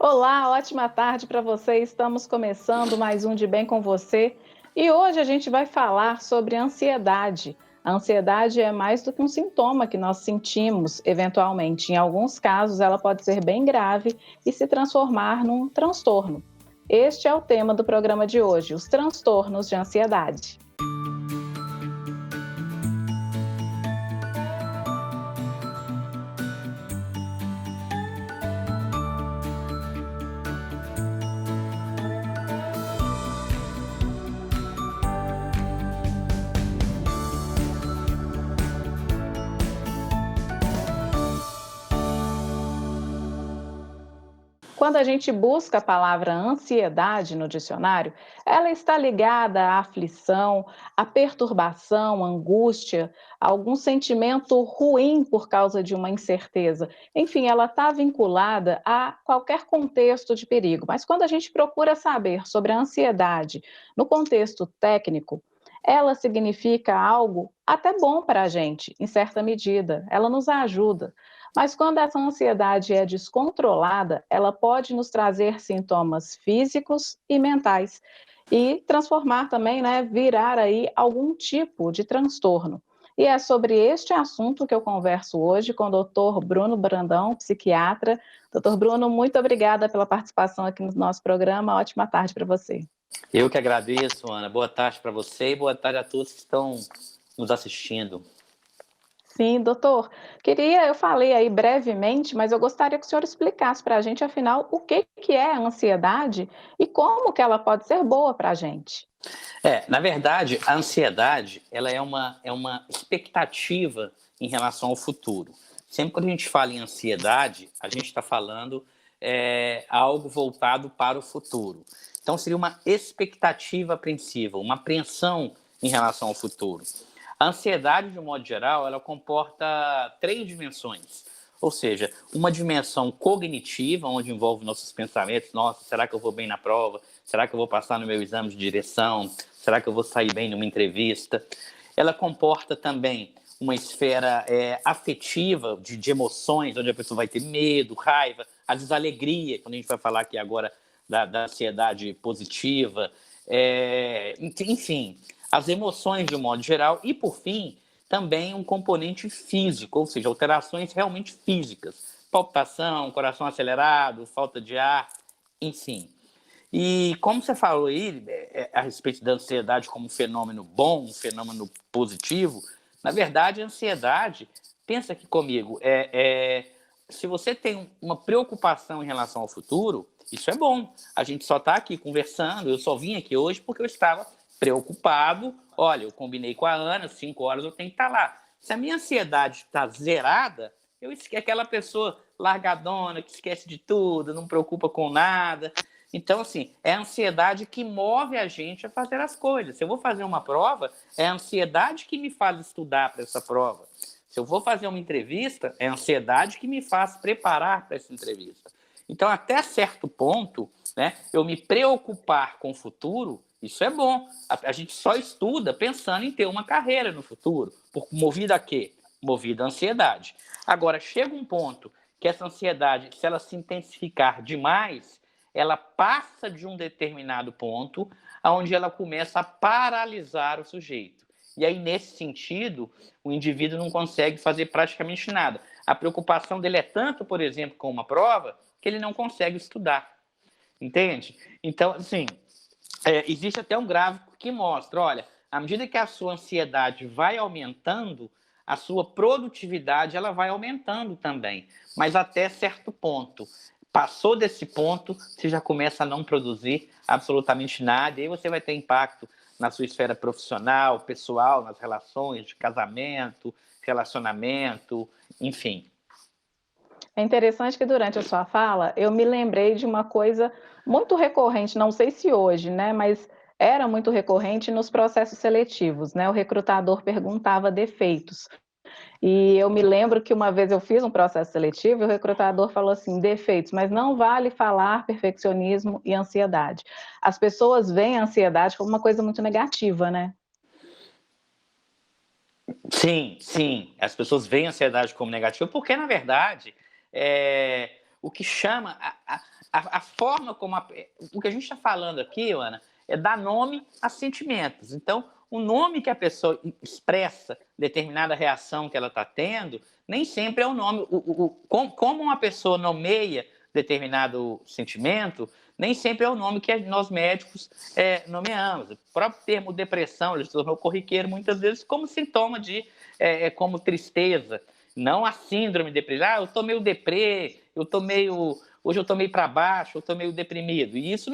Olá, ótima tarde para você. Estamos começando mais um De Bem com Você e hoje a gente vai falar sobre ansiedade. A ansiedade é mais do que um sintoma que nós sentimos eventualmente. Em alguns casos, ela pode ser bem grave e se transformar num transtorno. Este é o tema do programa de hoje: os transtornos de ansiedade. Quando a gente busca a palavra ansiedade no dicionário, ela está ligada à aflição, à perturbação, à angústia, a algum sentimento ruim por causa de uma incerteza. Enfim, ela está vinculada a qualquer contexto de perigo. Mas quando a gente procura saber sobre a ansiedade no contexto técnico, ela significa algo até bom para a gente, em certa medida. Ela nos ajuda. Mas quando essa ansiedade é descontrolada, ela pode nos trazer sintomas físicos e mentais e transformar também, né, virar aí algum tipo de transtorno. E é sobre este assunto que eu converso hoje com o doutor Bruno Brandão, psiquiatra. Doutor Bruno, muito obrigada pela participação aqui no nosso programa. Ótima tarde para você. Eu que agradeço, Ana. Boa tarde para você e boa tarde a todos que estão nos assistindo. Sim, doutor. Eu falei aí brevemente, mas eu gostaria que o senhor explicasse para a gente, afinal, o que que é a ansiedade e como que ela pode ser boa para a gente. Na verdade, a ansiedade ela é uma expectativa em relação ao futuro. Sempre quando a gente fala em ansiedade, a gente está falando algo voltado para o futuro. Então, seria uma expectativa apreensiva, uma apreensão em relação ao futuro. A ansiedade, de um modo geral, ela comporta três dimensões. Ou seja, uma dimensão cognitiva, onde envolve nossos pensamentos. Nossa, será que eu vou bem na prova? Será que eu vou passar no meu exame de direção? Será que eu vou sair bem numa entrevista? Ela comporta também uma esfera afetiva, de emoções, onde a pessoa vai ter medo, raiva, às vezes alegria, quando a gente vai falar aqui agora da ansiedade positiva. Enfim, as emoções de um modo geral. E, por fim, também um componente físico, ou seja, alterações realmente físicas. Palpitação, coração acelerado, falta de ar, enfim. E como você falou aí a respeito da ansiedade como um fenômeno bom, um fenômeno positivo, na verdade a ansiedade, pensa aqui comigo, se você tem uma preocupação em relação ao futuro, isso é bom. A gente só está aqui conversando, eu só vim aqui hoje porque eu estava preocupado. Olha, eu combinei com a Ana, 5 horas eu tenho que estar lá. Se a minha ansiedade está zerada, eu esqueço aquela pessoa largadona, que esquece de tudo, não preocupa com nada. Então, assim, é a ansiedade que move a gente a fazer as coisas. Se eu vou fazer uma prova, é a ansiedade que me faz estudar para essa prova. Se eu vou fazer uma entrevista, é a ansiedade que me faz preparar para essa entrevista. Então, até certo ponto, né, eu me preocupar com o futuro, isso é bom. A gente só estuda pensando em ter uma carreira no futuro. Movido a quê? Movido à ansiedade. Agora, chega um ponto que essa ansiedade, se ela se intensificar demais, ela passa de um determinado ponto onde ela começa a paralisar o sujeito. E aí, nesse sentido, o indivíduo não consegue fazer praticamente nada. A preocupação dele é tanto, por exemplo, com uma prova, que ele não consegue estudar. Entende? Então, assim, existe até um gráfico que mostra, olha, à medida que a sua ansiedade vai aumentando, a sua produtividade ela vai aumentando também, mas até certo ponto. Passou desse ponto, você já começa a não produzir absolutamente nada, e aí você vai ter impacto na sua esfera profissional, pessoal, nas relações de casamento, relacionamento, enfim. É interessante que durante a sua fala eu me lembrei de uma coisa muito recorrente, não sei se hoje, né, mas era muito recorrente nos processos seletivos, né? O recrutador perguntava defeitos. E eu me lembro que uma vez eu fiz um processo seletivo e o recrutador falou assim: defeitos, mas não vale falar perfeccionismo e ansiedade. As pessoas veem a ansiedade como uma coisa muito negativa, né? Sim, sim. As pessoas veem a ansiedade como negativa, porque, na verdade, o que chama. a forma como... o que a gente está falando aqui, Ana, é dar nome a sentimentos. Então, o nome que a pessoa expressa determinada reação que ela está tendo, nem sempre é o nome. Como uma pessoa nomeia determinado sentimento, nem sempre é o nome que nós médicos nomeamos. O próprio termo depressão, ele se tornou corriqueiro muitas vezes como sintoma de, como tristeza, não a síndrome depressiva. Eu estou meio deprê, hoje eu estou meio para baixo, eu estou meio deprimido. E isso,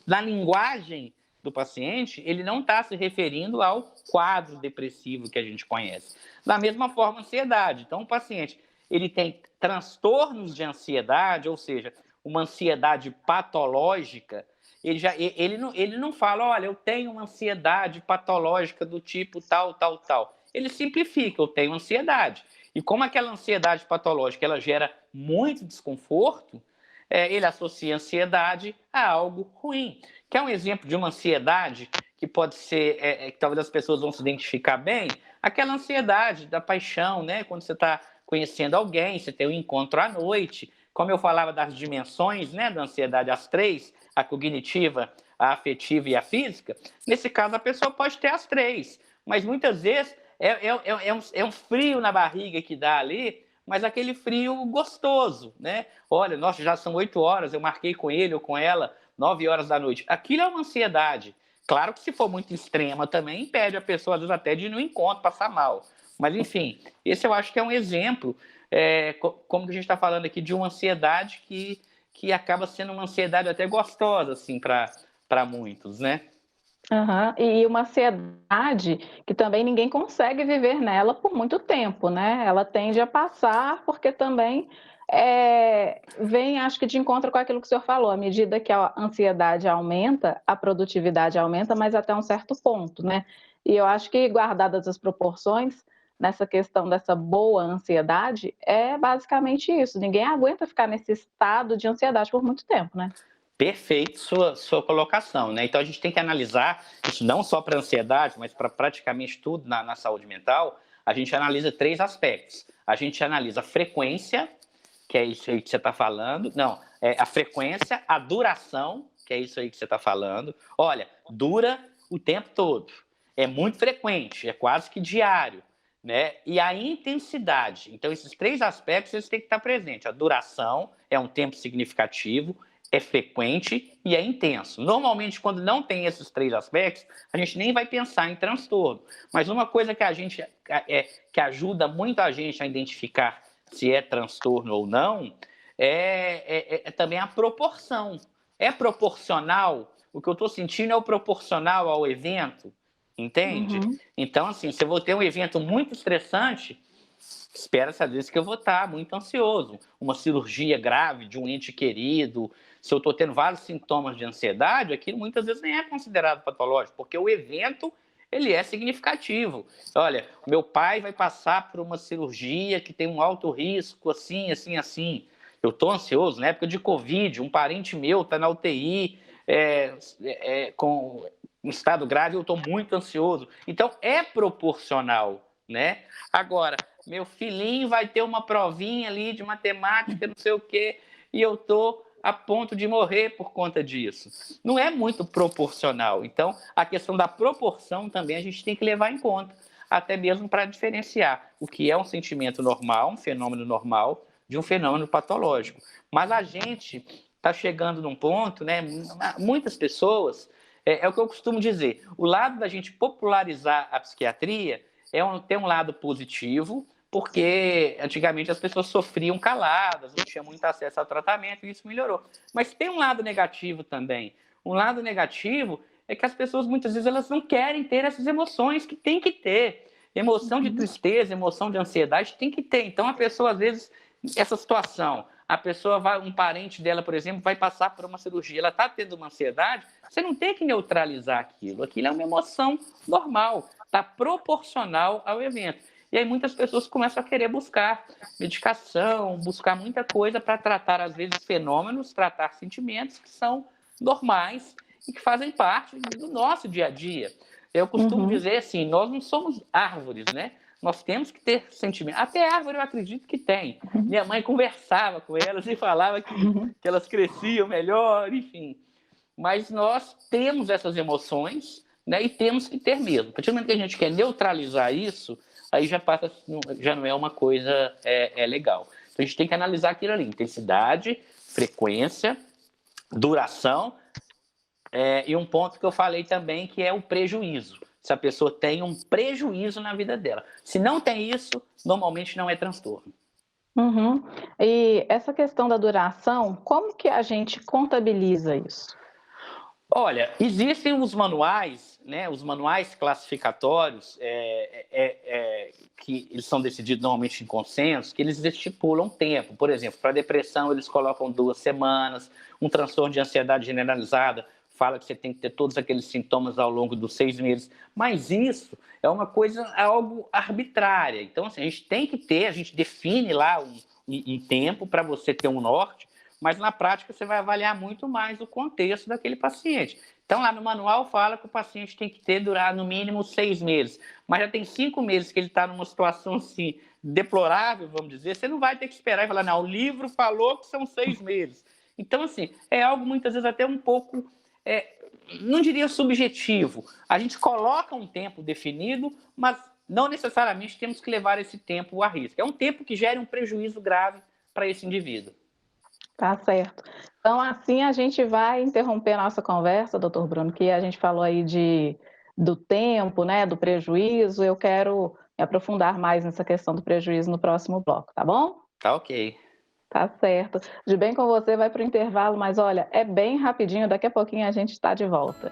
na linguagem do paciente, ele não está se referindo ao quadro depressivo que a gente conhece. Da mesma forma, a ansiedade. Então, o paciente ele tem transtornos de ansiedade, ou seja, uma ansiedade patológica, ele não fala, olha, eu tenho uma ansiedade patológica do tipo tal, tal, tal. Ele simplifica, eu tenho ansiedade. E como aquela ansiedade patológica ela gera muito desconforto, ele associa a ansiedade a algo ruim. Quer um exemplo de uma ansiedade que pode ser, que talvez as pessoas vão se identificar bem? Aquela ansiedade da paixão, né? Quando você está conhecendo alguém, você tem um encontro à noite. Como eu falava das dimensões, né, da ansiedade, as três, a cognitiva, a afetiva e a física, nesse caso a pessoa pode ter as três, mas muitas vezes é um frio na barriga que dá ali, mas aquele frio gostoso, né? Olha, nossa, já são 8 horas, eu marquei com ele ou com ela 9 horas da noite. Aquilo é uma ansiedade. Claro que se for muito extrema também, impede a pessoa, às vezes, até de ir no encontro, passar mal. Mas, enfim, esse eu acho que é um exemplo, como que a gente está falando aqui, de uma ansiedade que acaba sendo uma ansiedade até gostosa, assim, para muitos, né? Uhum. E uma ansiedade que também ninguém consegue viver nela por muito tempo, né? Ela tende a passar porque também vem, acho que de encontro com aquilo que o senhor falou, à medida que a ansiedade aumenta, a produtividade aumenta, mas até um certo ponto, né? E eu acho que, guardadas as proporções, nessa questão dessa boa ansiedade, é basicamente isso. Ninguém aguenta ficar nesse estado de ansiedade por muito tempo, né? Perfeito sua colocação, né? Então a gente tem que analisar isso não só para ansiedade, mas para praticamente tudo na saúde mental. A gente analisa 3 aspectos. A gente analisa a frequência, que é isso aí que você está falando. Não, a frequência, a duração, que é isso aí que você está falando. Olha, dura o tempo todo. É muito frequente, é quase que diário, né? E a intensidade. Então, esses 3 aspectos eles têm que estar presentes. A duração é um tempo significativo, é frequente e é intenso. Normalmente, quando não tem esses 3 aspectos, a gente nem vai pensar em transtorno. Mas uma coisa que que ajuda muito a gente a identificar se é transtorno ou não é também a proporção. É proporcional? O que eu estou sentindo é o proporcional ao evento, entende? Uhum. Então, assim, se eu vou ter um evento muito estressante, espera-se às vezes que eu vou estar muito ansioso. Uma cirurgia grave de um ente querido, se eu estou tendo vários sintomas de ansiedade, aquilo muitas vezes nem é considerado patológico, porque o evento ele é significativo. Olha, meu pai vai passar por uma cirurgia que tem um alto risco, assim, assim, assim. Eu estou ansioso, na época de Covid, um parente meu está na UTI com um estado grave, eu estou muito ansioso. Então, é proporcional, né? Agora, meu filhinho vai ter uma provinha ali de matemática, não sei o quê, e eu estou a ponto de morrer por conta disso. Não é muito proporcional. Então, a questão da proporção também a gente tem que levar em conta, até mesmo para diferenciar o que é um sentimento normal, um fenômeno normal, de um fenômeno patológico. Mas a gente está chegando num ponto, né? Muitas pessoas, é o que eu costumo dizer, o lado da gente popularizar a psiquiatria tem um lado positivo, porque antigamente as pessoas sofriam caladas, não tinham muito acesso ao tratamento, e isso melhorou. Mas tem um lado negativo também. Um lado negativo é que as pessoas, muitas vezes, elas não querem ter essas emoções que tem que ter. Emoção de tristeza, emoção de ansiedade, tem que ter. Então, a pessoa, às vezes, essa situação, a pessoa um parente dela, por exemplo, vai passar por uma cirurgia, ela está tendo uma ansiedade, você não tem que neutralizar aquilo. Aquilo é uma emoção normal, está proporcional ao evento. E aí muitas pessoas começam a querer buscar medicação, buscar muita coisa para tratar, às vezes, fenômenos, tratar sentimentos que são normais e que fazem parte do nosso dia a dia. Eu costumo dizer assim, nós não somos árvores, né? Nós temos que ter sentimento. Até árvore eu acredito que tem. Minha mãe conversava com elas e falava que elas cresciam melhor, enfim. Mas nós temos essas emoções, né, e temos que ter mesmo. A partir do momento que a gente quer neutralizar isso, aí já não é uma coisa legal. Então a gente tem que analisar aquilo ali: intensidade, frequência, duração, e um ponto que eu falei também, que é o prejuízo. Se a pessoa tem um prejuízo na vida dela. Se não tem isso, normalmente não é transtorno. Uhum. E essa questão da duração, como que a gente contabiliza isso? Olha, existem os manuais, né, os manuais classificatórios, que eles são decididos normalmente em consenso, que eles estipulam tempo. Por exemplo, para depressão eles colocam 2 semanas, um transtorno de ansiedade generalizada fala que você tem que ter todos aqueles sintomas ao longo dos 6 meses, mas isso é uma coisa, algo arbitrária. Então, assim, a gente tem que ter, a gente define lá um tempo para você ter um norte, mas na prática você vai avaliar muito mais o contexto daquele paciente. Então, lá no manual fala que o paciente tem que durar no mínimo 6 meses, mas já tem 5 meses que ele está numa situação assim, deplorável, vamos dizer, você não vai ter que esperar e falar, não, o livro falou que são 6 meses. Então, assim, é algo muitas vezes até um pouco, não diria subjetivo. A gente coloca um tempo definido, mas não necessariamente temos que levar esse tempo a risco. É um tempo que gere um prejuízo grave para esse indivíduo. Tá certo. Então, assim a gente vai interromper a nossa conversa, doutor Bruno, que a gente falou aí do tempo, né, do prejuízo. Eu quero me aprofundar mais nessa questão do prejuízo no próximo bloco, tá bom? Tá ok. Tá certo. De bem com você, vai para o intervalo, mas olha, é bem rapidinho, daqui a pouquinho a gente está de volta.